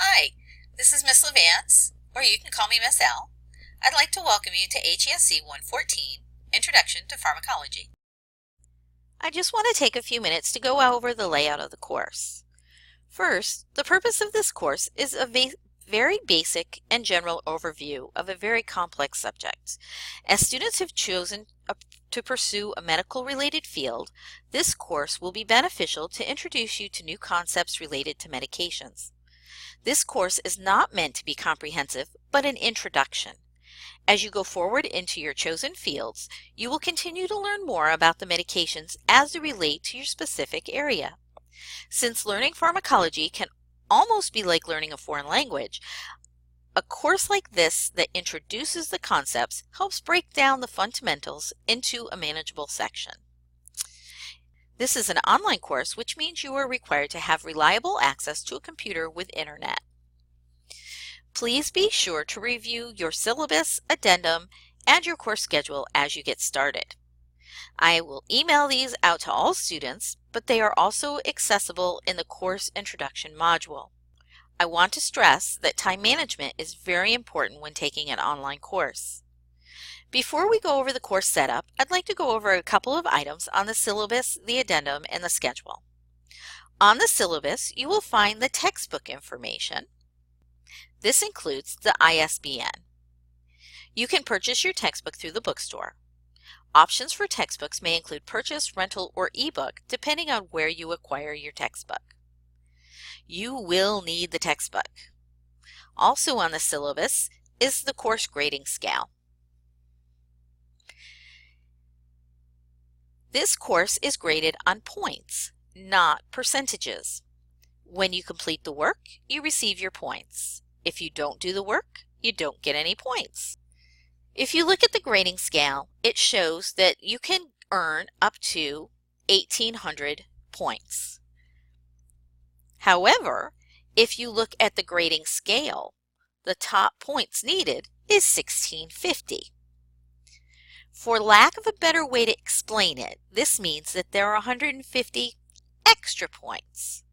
Hi, this is Miss Levance, or you can call me Miss L. I'd like to welcome you to HESC 114, Introduction to Pharmacology. I just want to take a few minutes to go over the layout of the course. First, the purpose of this course is a very basic and general overview of a very complex subject. As students have chosen to pursue a medical-related field, this course will be beneficial to introduce you to new concepts related to medications. This course is not meant to be comprehensive, but an introduction. As you go forward into your chosen fields, you will continue to learn more about the medications as they relate to your specific area. Since learning pharmacology can almost be like learning a foreign language, a course like this that introduces the concepts helps break down the fundamentals into a manageable section. This is an online course, which means you are required to have reliable access to a computer with internet. Please be sure to review your syllabus, addendum, and your course schedule as you get started. I will email these out to all students, but they are also accessible in the course introduction module. I want to stress that time management is very important when taking an online course. Before we go over the course setup, I'd like to go over a couple of items on the syllabus, the addendum, and the schedule. On the syllabus, you will find the textbook information. This includes the ISBN. You can purchase your textbook through the bookstore. Options for textbooks may include purchase, rental, or ebook, depending on where you acquire your textbook. You will need the textbook. Also on the syllabus is the course grading scale. This course is graded on points, not percentages. When you complete the work, you receive your points. If you don't do the work, you don't get any points. If you look at the grading scale, it shows that you can earn up to 1,800 points. However, if you look at the grading scale, the top points needed is 1,650. For lack of a better way to explain it, this means that there are 150 extra points.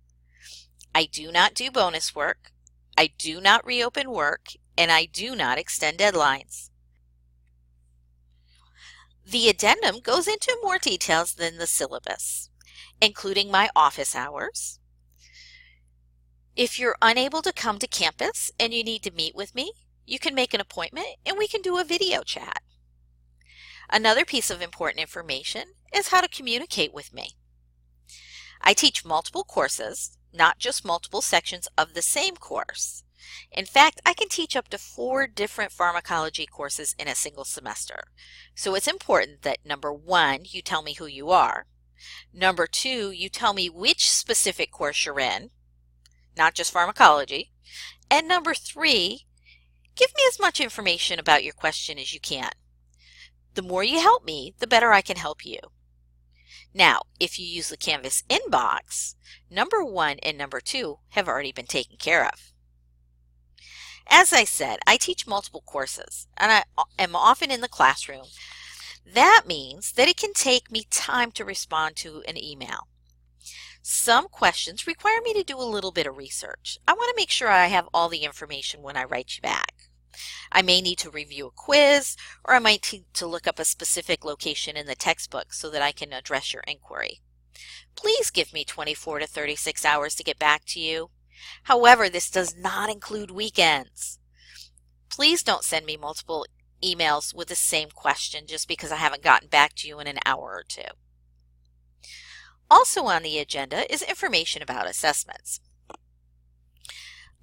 I do not do bonus work, I do not reopen work, and I do not extend deadlines. The addendum goes into more details than the syllabus, including my office hours. If you're unable to come to campus and you need to meet with me, you can make an appointment and we can do a video chat. Another piece of important information is how to communicate with me. I teach multiple courses, not just multiple sections of the same course. In fact, I can teach up to 4 different pharmacology courses in a single semester. So it's important that number 1, you tell me who you are. Number 2, you tell me which specific course you're in, not just pharmacology. And number 3, give me as much information about your question as you can. The more you help me, the better I can help you. Now, if you use the Canvas inbox, number 1 and number 2 have already been taken care of. As I said, I teach multiple courses and I am often in the classroom. That means that it can take me time to respond to an email. Some questions require me to do a little bit of research. I want to make sure I have all the information when I write you back. I may need to review a quiz, or I might need to look up a specific location in the textbook so that I can address your inquiry. Please give me 24 to 36 hours to get back to you. However, this does not include weekends. Please don't send me multiple emails with the same question just because I haven't gotten back to you in an hour or 2. Also on the agenda is information about assessments.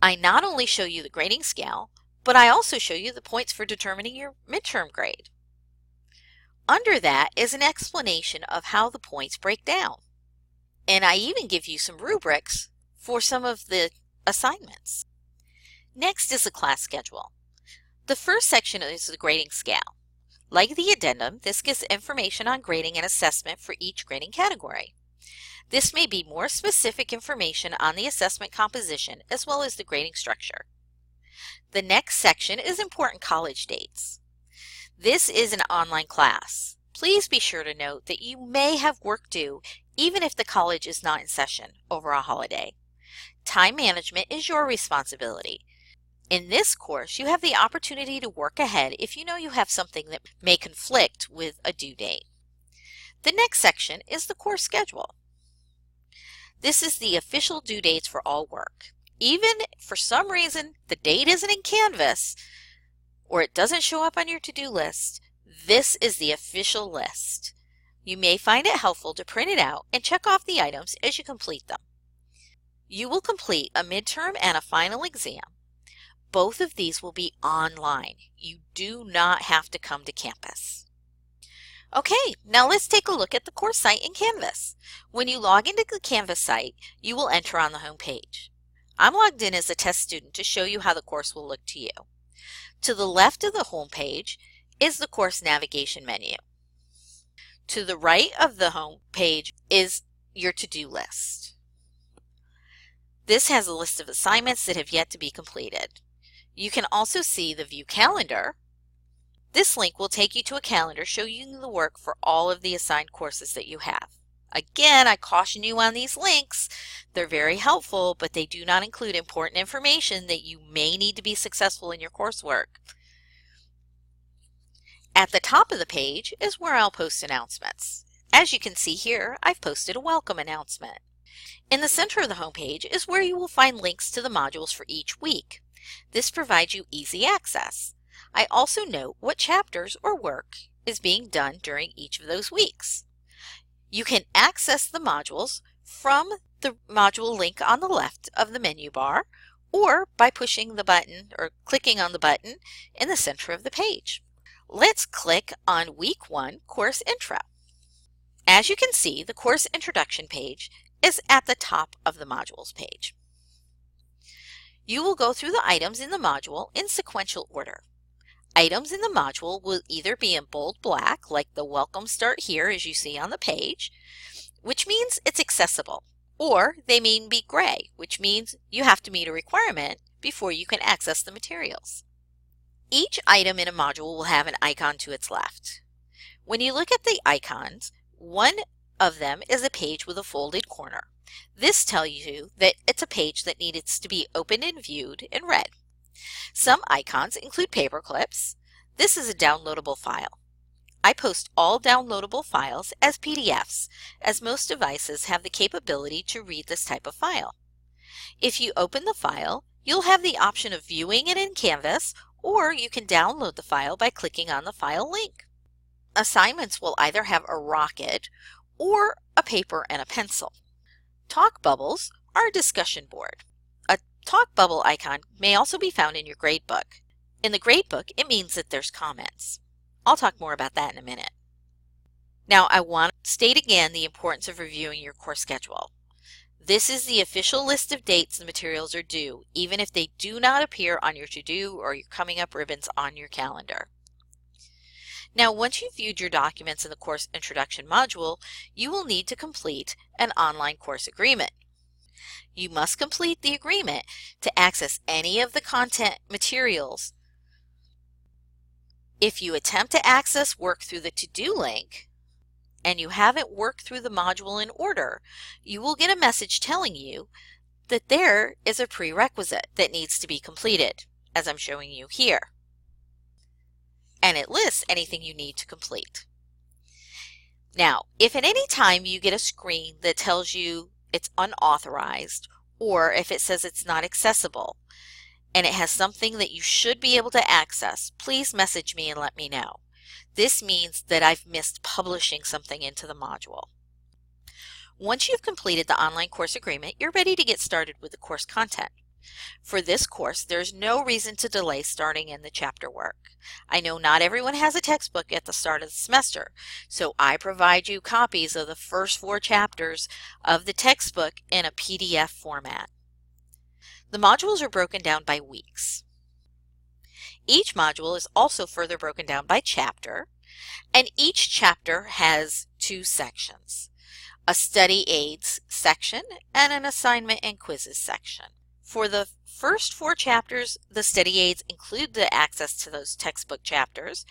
I not only show you the grading scale, but I also show you the points for determining your midterm grade. Under that is an explanation of how the points break down. And I even give you some rubrics for some of the assignments. Next is the class schedule. The first section is the grading scale. Like the addendum, this gives information on grading and assessment for each grading category. This may be more specific information on the assessment composition as well as the grading structure. The next section is important college dates. This is an online class. Please be sure to note that you may have work due even if the college is not in session over a holiday. Time management is your responsibility. In this course, you have the opportunity to work ahead if you know you have something that may conflict with a due date. The next section is the course schedule. This is the official due dates for all work. Even if for some reason the date isn't in Canvas or it doesn't show up on your to-do list, this is the official list. You may find it helpful to print it out and check off the items as you complete them. You will complete a midterm and a final exam. Both of these will be online. You do not have to come to campus. Okay, now let's take a look at the course site in Canvas. When you log into the Canvas site, you will enter on the home page. I'm logged in as a test student to show you how the course will look to you. To the left of the home page is the course navigation menu. To the right of the home page is your to-do list. This has a list of assignments that have yet to be completed. You can also see the View Calendar. This link will take you to a calendar showing you the work for all of the assigned courses that you have. Again, I caution you on these links. They're very helpful, but they do not include important information that you may need to be successful in your coursework. At the top of the page is where I'll post announcements. As you can see here, I've posted a welcome announcement. In the center of the home page is where you will find links to the modules for each week. This provides you easy access. I also note what chapters or work is being done during each of those weeks. You can access the modules from the module link on the left of the menu bar or by pushing the button or clicking on the button in the center of the page. Let's click on Week 1 Course Intro. As you can see, the course introduction page is at the top of the modules page. You will go through the items in the module in sequential order. Items in the module will either be in bold black, like the Welcome Start Here as you see on the page, which means it's accessible, or they may be gray, which means you have to meet a requirement before you can access the materials. Each item in a module will have an icon to its left. When you look at the icons, one of them is a page with a folded corner. This tells you that it's a page that needs to be opened and viewed in red. Some icons include paper clips. This is a downloadable file. I post all downloadable files as PDFs, as most devices have the capability to read this type of file. If you open the file, you'll have the option of viewing it in Canvas, or you can download the file by clicking on the file link. Assignments will either have a rocket or a paper and a pencil. Talk bubbles are a discussion board. A talk bubble icon may also be found in your gradebook. In the gradebook, it means that there's comments. I'll talk more about that in a minute. Now, I want to state again the importance of reviewing your course schedule. This is the official list of dates the materials are due, even if they do not appear on your to-do or your coming up ribbons on your calendar. Now, once you've viewed your documents in the course introduction module, you will need to complete an online course agreement. You must complete the agreement to access any of the content materials. If you attempt to access work through the to-do link and you haven't worked through the module in order, you will get a message telling you that there is a prerequisite that needs to be completed, as I'm showing you here. And it lists anything you need to complete. Now, if at any time you get a screen that tells you it's unauthorized, or if it says it's not accessible, and it has something that you should be able to access, please message me and let me know. This means that I've missed publishing something into the module. Once you've completed the online course agreement, you're ready to get started with the course content. For this course, there's no reason to delay starting in the chapter work. I know not everyone has a textbook at the start of the semester, so I provide you copies of the first 4 chapters of the textbook in a PDF format. The modules are broken down by weeks. Each module is also further broken down by chapter, and each chapter has 2 sections, a study aids section and an assignment and quizzes section. For the first 4 chapters, the study aids include the access to those textbook chapters,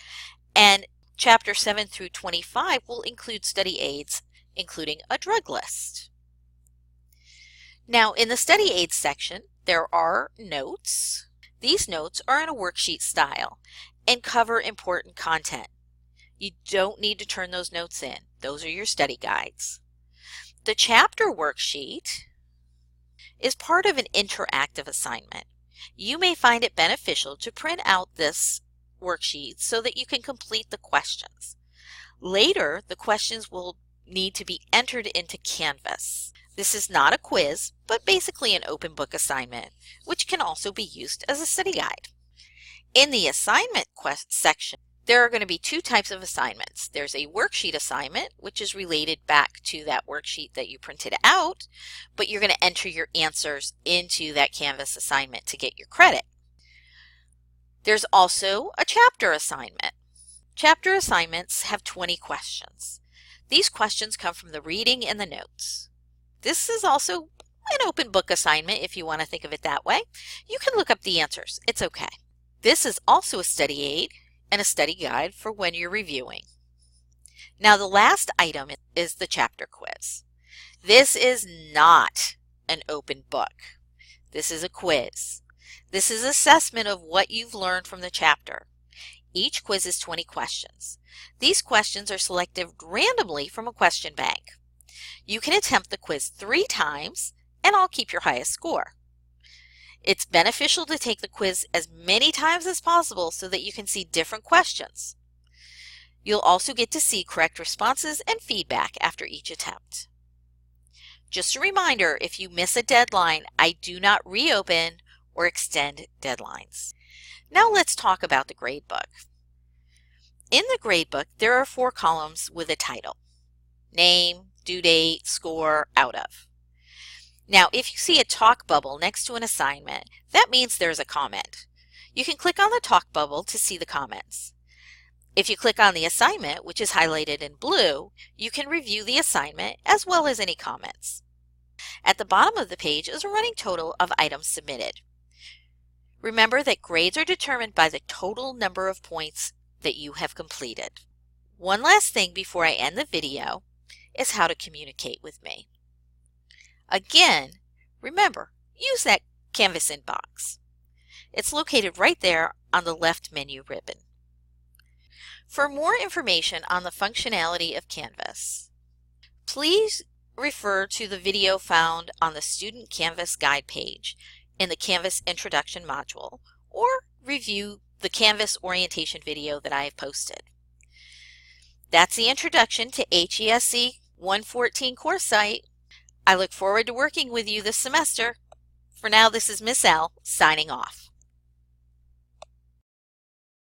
and chapter 7 through 25 will include study aids, including a drug list. Now, in the study aids section, there are notes. These notes are in a worksheet style and cover important content. You don't need to turn those notes in. Those are your study guides. The chapter worksheet is part of an interactive assignment. You may find it beneficial to print out this worksheet so that you can complete the questions. Later, the questions will need to be entered into Canvas. This is not a quiz, but basically an open book assignment, which can also be used as a study guide. In the assignment section, there are going to be two types of assignments. There's a worksheet assignment, which is related back to that worksheet that you printed out, but you're going to enter your answers into that Canvas assignment to get your credit. There's also a chapter assignment. Chapter assignments have 20 questions. These questions come from the reading and the notes. This is also an open book assignment if you want to think of it that way. You can look up the answers. It's okay. This is also a study aid and a study guide for when you're reviewing. Now, the last item is the chapter quiz. This is not an open book. This is a quiz. This is assessment of what you've learned from the chapter. Each quiz is 20 questions. These questions are selected randomly from a question bank. You can attempt the quiz 3 times and I'll keep your highest score. It's beneficial to take the quiz as many times as possible so that you can see different questions. You'll also get to see correct responses and feedback after each attempt. Just a reminder, if you miss a deadline, I do not reopen or extend deadlines. Now let's talk about the gradebook. In the gradebook, there are 4 columns with a title: name, due date, score, out of. Now, if you see a talk bubble next to an assignment, that means there's a comment. You can click on the talk bubble to see the comments. If you click on the assignment, which is highlighted in blue, you can review the assignment as well as any comments. At the bottom of the page is a running total of items submitted. Remember that grades are determined by the total number of points that you have completed. One last thing before I end the video is how to communicate with me. Again, remember, use that Canvas inbox. It's located right there on the left menu ribbon. For more information on the functionality of Canvas, please refer to the video found on the Student Canvas Guide page in the Canvas Introduction module, or review the Canvas orientation video that I have posted. That's the introduction to HESC 114 course site. I look forward to working with you this semester. For now, this is Miss L signing off.